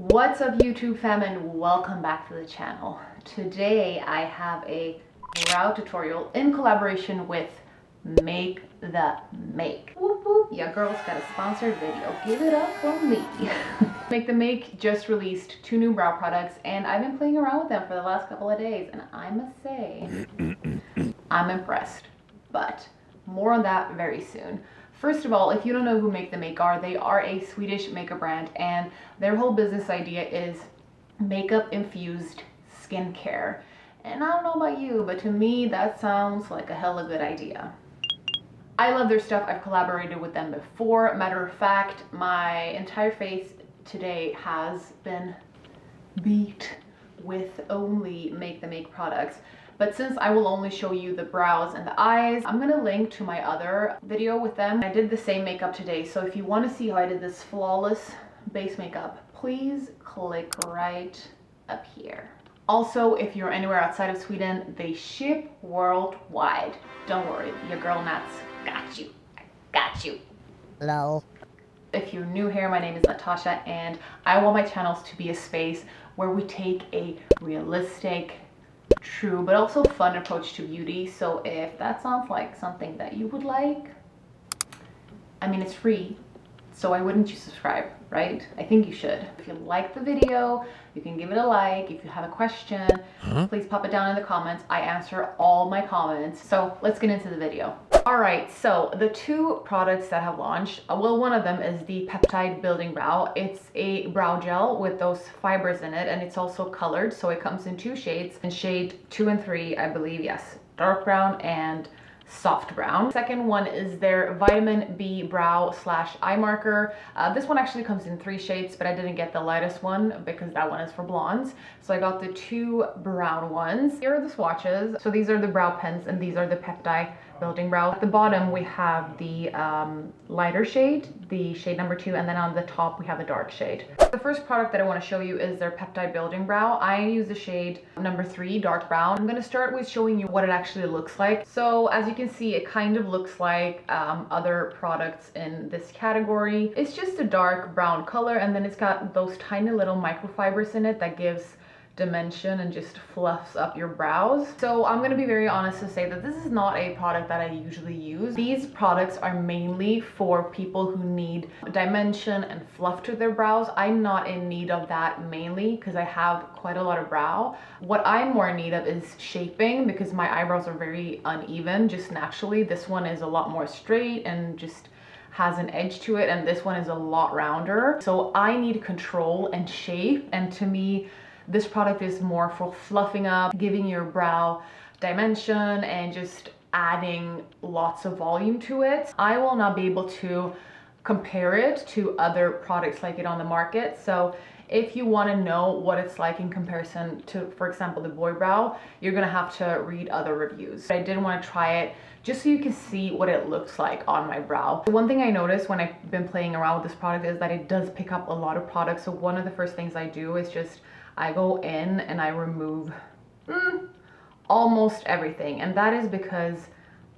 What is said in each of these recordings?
What's up YouTube fam, and welcome back to the channel. Today I have a brow tutorial in collaboration with Make the Make. Whoop whoop, your girl's got a sponsored video. Give it up for me. Make the Make just released 2 new brow products and I've been playing around with them for the last couple of days, and I must say I'm impressed, but more on that very soon. First of all, if you don't know who Make the Make are, they are a Swedish makeup brand, and their whole business idea is makeup infused skincare. And I don't know about you, but to me that sounds like a hella good idea. I love their stuff. I've collaborated with them before. Matter of fact, my entire face today has been beat with only Make the Make products. But since I will only show you the brows and the eyes, I'm gonna link to my other video with them. I did the same makeup today, so if you want to see how I did this flawless base makeup, please click right up here. Also, if you're anywhere outside of Sweden, they ship worldwide. Don't worry, your girl Nats got you. I got you. Lol. If you're new here, my name is Natasha, and I want my channels to be a space where we take a realistic, true, but also fun approach to beauty. So if that sounds like something that you would like, I mean, it's free, so why wouldn't you subscribe, right? I think you should. If you like the video, you can give it a like. If you have a question, please pop it down in the comments. I answer all my comments. So let's get into the video. All right, so the 2 products that have launched, well, one of them is the Peptide Building Brow. It's a brow gel with those fibers in it, and it's also colored, so it comes in 2 shades. In shade 2 and 3, I believe, yes, dark brown and soft brown. Second one is their vitamin B brow slash eye marker. This one actually comes in 3 shades, but I didn't get the lightest one because that one is for blondes. So I got the 2 brown ones. Here are the swatches. So these are the brow pens and these are the Peptide Building Brow. At the bottom we have the lighter shade, the shade number 2, and then on the top we have the dark shade. The first product that I want to show you is their Peptide Building Brow. I use the shade number 3, dark brown. I'm going to start with showing you what it actually looks like. So as you can see, it kind of looks like other products in this category. It's just a dark brown color, and then it's got those tiny little microfibers in it that gives dimension and just fluffs up your brows. So I'm gonna be very honest to say that this is not a product that I usually use. These products are mainly for people who need dimension and fluff to their brows. I'm not in need of that mainly because I have quite a lot of brow. What I'm more in need of is shaping, because my eyebrows are very uneven just naturally. This one is a lot more straight and just has an edge to it, and this one is a lot rounder. So I need control and shape, and to me this product is more for fluffing up, giving your brow dimension and just adding lots of volume to it. I will not be able to compare it to other products like it on the market. So if you want to know what it's like in comparison to, for example, the Boy Brow, you're gonna have to read other reviews. I did want to try it just so you can see what it looks like on my brow. One thing I noticed when I've been playing around with this product is that it does pick up a lot of products. So one of the first things I do is just I go in and I remove almost everything, and that is because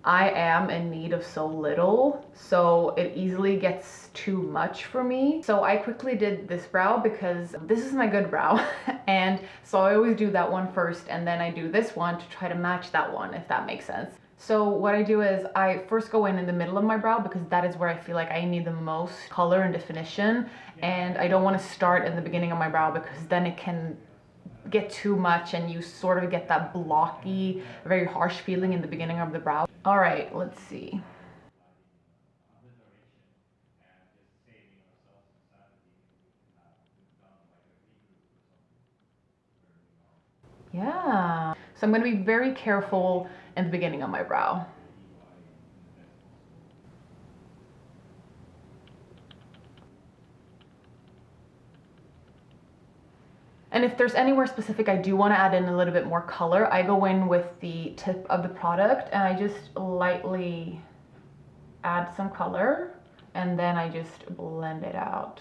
I am in need of so little, so it easily gets too much for me. So I quickly did this brow because this is my good brow and so I always do that one first, and then I do this one to try to match that one, if that makes sense. So what I do is I first go in the middle of my brow because that is where I feel like I need the most color and definition, and I don't want to start in the beginning of my brow because then it can get too much and you sort of get that blocky, very harsh feeling in the beginning of the brow. All right, let's see. Yeah, so I'm going to be very careful in the beginning of my brow. And if there's anywhere specific I do want to add in a little bit more color, I go in with the tip of the product and I just lightly add some color and then I just blend it out.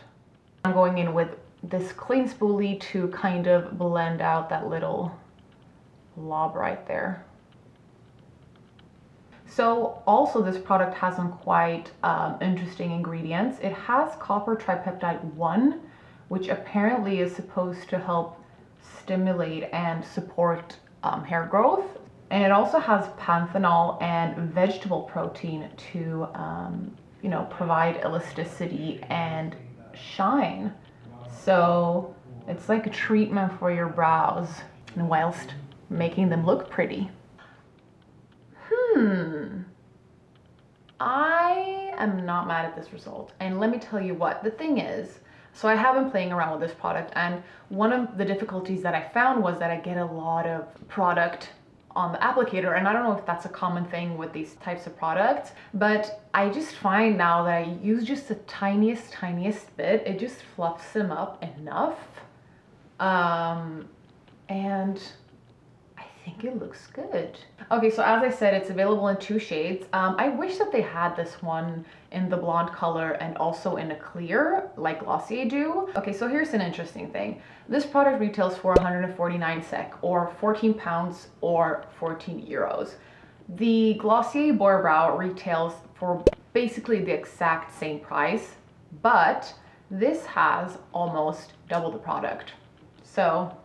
I'm going in with this clean spoolie to kind of blend out that little lob right there. So also this product has some quite interesting ingredients. It has copper tripeptide 1, which apparently is supposed to help stimulate and support hair growth. And it also has panthenol and vegetable protein to, you know, provide elasticity and shine. So it's like a treatment for your brows and whilst making them look pretty. I am not mad at this result. And let me tell you what, the thing is, so I have been playing around with this product, and one of the difficulties that I found was that I get a lot of product on the applicator, and I don't know if that's a common thing with these types of products, but I just find now that I use just the tiniest bit, it just fluffs them up enough. And I think it looks good. Okay, so as I said, it's available in 2 shades. I wish that they had this one in the blonde color and also in a clear, like Glossier do. Okay, so here's an interesting thing. This product retails for 149 SEK, or 14 pounds, or 14 euros. The Glossier Boer Brow retails for basically the exact same price, but this has almost double the product. So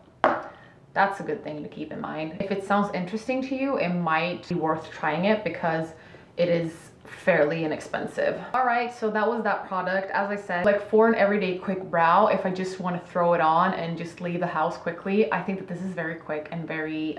that's a good thing to keep in mind. If it sounds interesting to you, it might be worth trying it because it is fairly inexpensive. All right, so that was that product. As I said, like for an everyday quick brow, if I just want to throw it on and just leave the house quickly, I think that this is very quick and very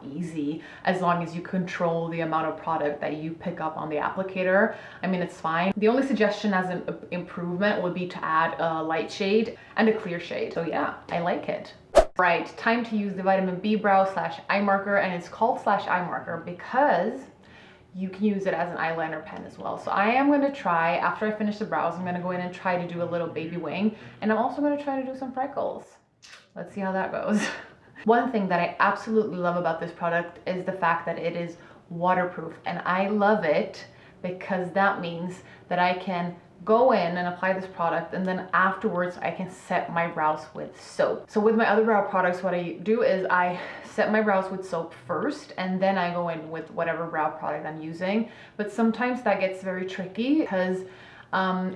easy, as long as you control the amount of product that you pick up on the applicator. I mean, it's fine. The only suggestion as an improvement would be to add a light shade and a clear shade. So yeah, I like it. Right, time to use the vitamin B brow slash eye marker, and it's called slash eye marker because you can use it as an eyeliner pen as well. So I am going to try, after I finish the brows, I'm going to go in and try to do a little baby wing, and I'm also going to try to do some freckles. Let's see how that goes. One thing that I absolutely love about this product is the fact that it is waterproof, and I love it because that means that I can go in and apply this product, and then afterwards I can set my brows with soap. So with my other brow products, what I do is I set my brows with soap first, and then I go in with whatever brow product I'm using. But sometimes that gets very tricky because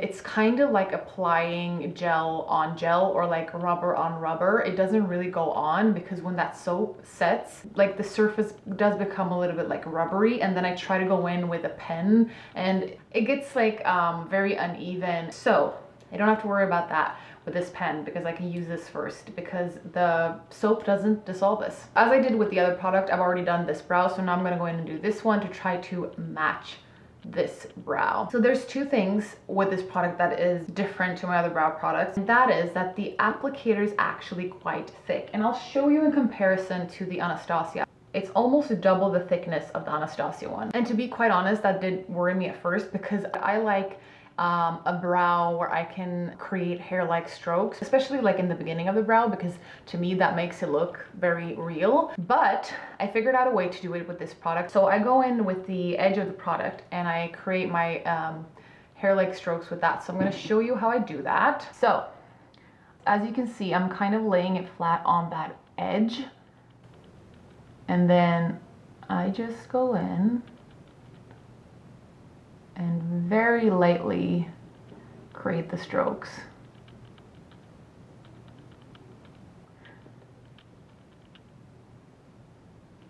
it's kind of like applying gel on gel or like rubber on rubber. It doesn't really go on because when that soap sets, like the surface does become a little bit like rubbery, and then I try to go in with a pen and it gets like very uneven. So I don't have to worry about that with this pen because I can use this first because the soap doesn't dissolve this. As I did with the other product, I've already done this brow, so now I'm going to go in and do this one to try to match this brow. So there's 2 things with this product that is different to my other brow products, and that is that the applicator is actually quite thick, and I'll show you in comparison to the Anastasia. It's almost double the thickness of the Anastasia one, and to be quite honest, that did worry me at first because I like a brow where I can create hair-like strokes, especially like in the beginning of the brow, because to me that makes it look very real. But I figured out a way to do it with this product. So I go in with the edge of the product and I create my hair-like strokes with that. So I'm going to show you how I do that. So as you can see, I'm kind of laying it flat on that edge, and then I just go in and very lightly create the strokes.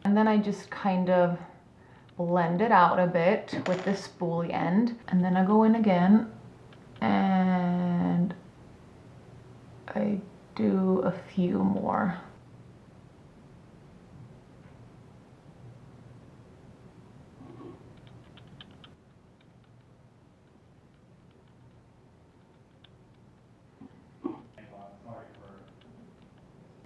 And then I just kind of blend it out a bit with this spoolie end, and then I go in again and I do a few more.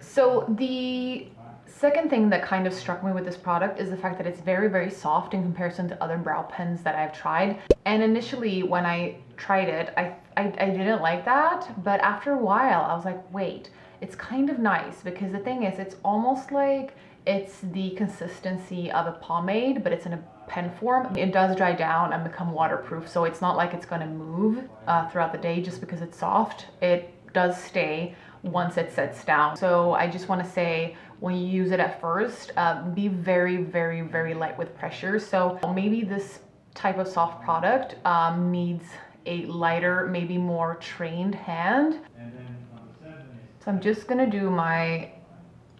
So the second thing that kind of struck me with this product is the fact that it's very soft in comparison to other brow pens that I've tried. And initially when I tried it, I didn't like that, but after a while I was like, wait, it's kind of nice, because the thing is, it's almost like it's the consistency of a pomade, but it's in a pen form. It does dry down and become waterproof, so it's not like it's going to move throughout the day just because it's soft. It does stay once it sets down. So I just want to say, when you use it at first, be very light with pressure. So maybe this type of soft product needs a lighter, maybe more trained hand. So I'm just gonna do my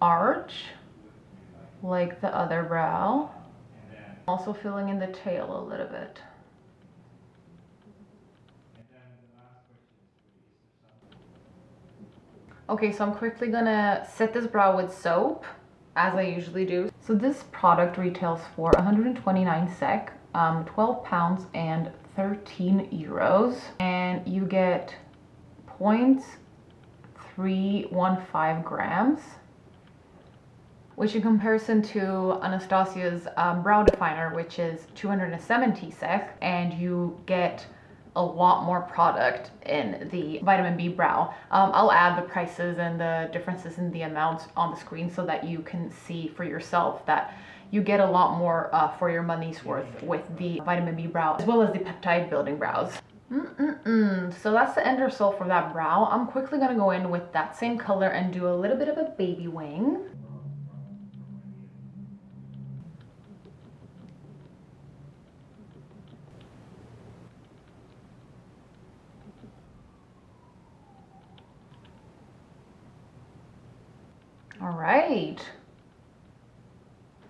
arch like the other brow. Also filling in the tail a little bit. Okay, so I'm quickly gonna set this brow with soap, as I usually do. So this product retails for 129 SEK, 12 pounds and 13 euros. And you get 0.315 grams, which in comparison to Anastasia's brow definer, which is 270 SEK, and you get a lot more product in the vitamin B brow. I'll add the prices and the differences in the amounts on the screen so that you can see for yourself that you get a lot more for your money's worth with the vitamin B brow, as well as the Peptide Building Brows. So that's the end result for that brow. I'm quickly gonna go in with that same color and do a little bit of a baby wing. All right.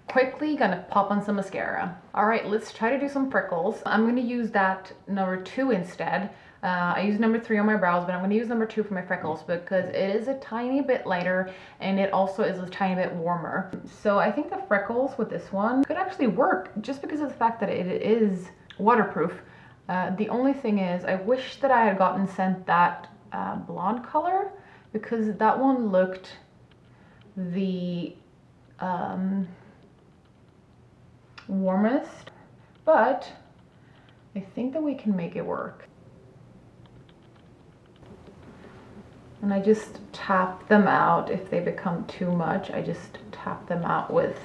Quickly gonna pop on some mascara. All right, let's try to do some freckles. I'm gonna use that number 2 instead. I use number 3 on my brows, but I'm gonna use number 2 for my freckles because it is a tiny bit lighter and it also is a tiny bit warmer. So I think the freckles with this one could actually work just because of the fact that it is waterproof. The only thing is I wish that I had gotten sent that blonde color because that one looked the warmest, but I think that we can make it work. And I just tap them out. If they become too much, I just tap them out with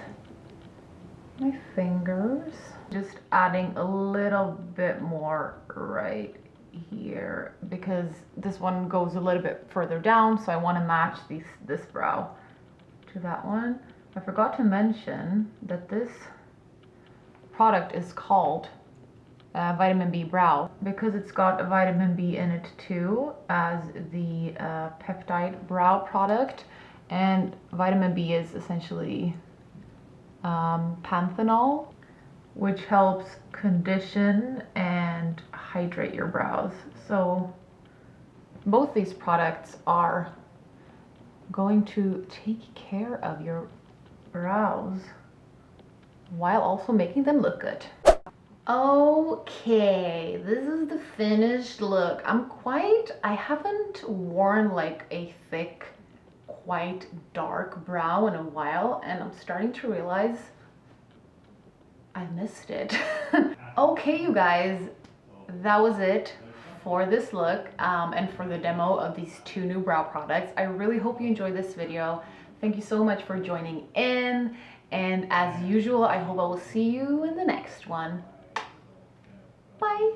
my fingers. Just adding a little bit more right here because this one goes a little bit further down, so I want to match this brow to that one. I forgot to mention that this product is called Vitamin B Brow because it's got a vitamin B in it too as the Peptide Brow product, and vitamin B is essentially panthenol, which helps condition and hydrate your brows. So both these products are going to take care of your brows while also making them look good. Okay, this is the finished look. I haven't worn like a thick, quite dark brow in a while, and I'm starting to realize I missed it. Okay, you guys, that was it for this look and for the demo of these 2 new brow products. I really hope you enjoyed this video. Thank you so much for joining in, and as usual, I hope I will see you in the next one. Bye.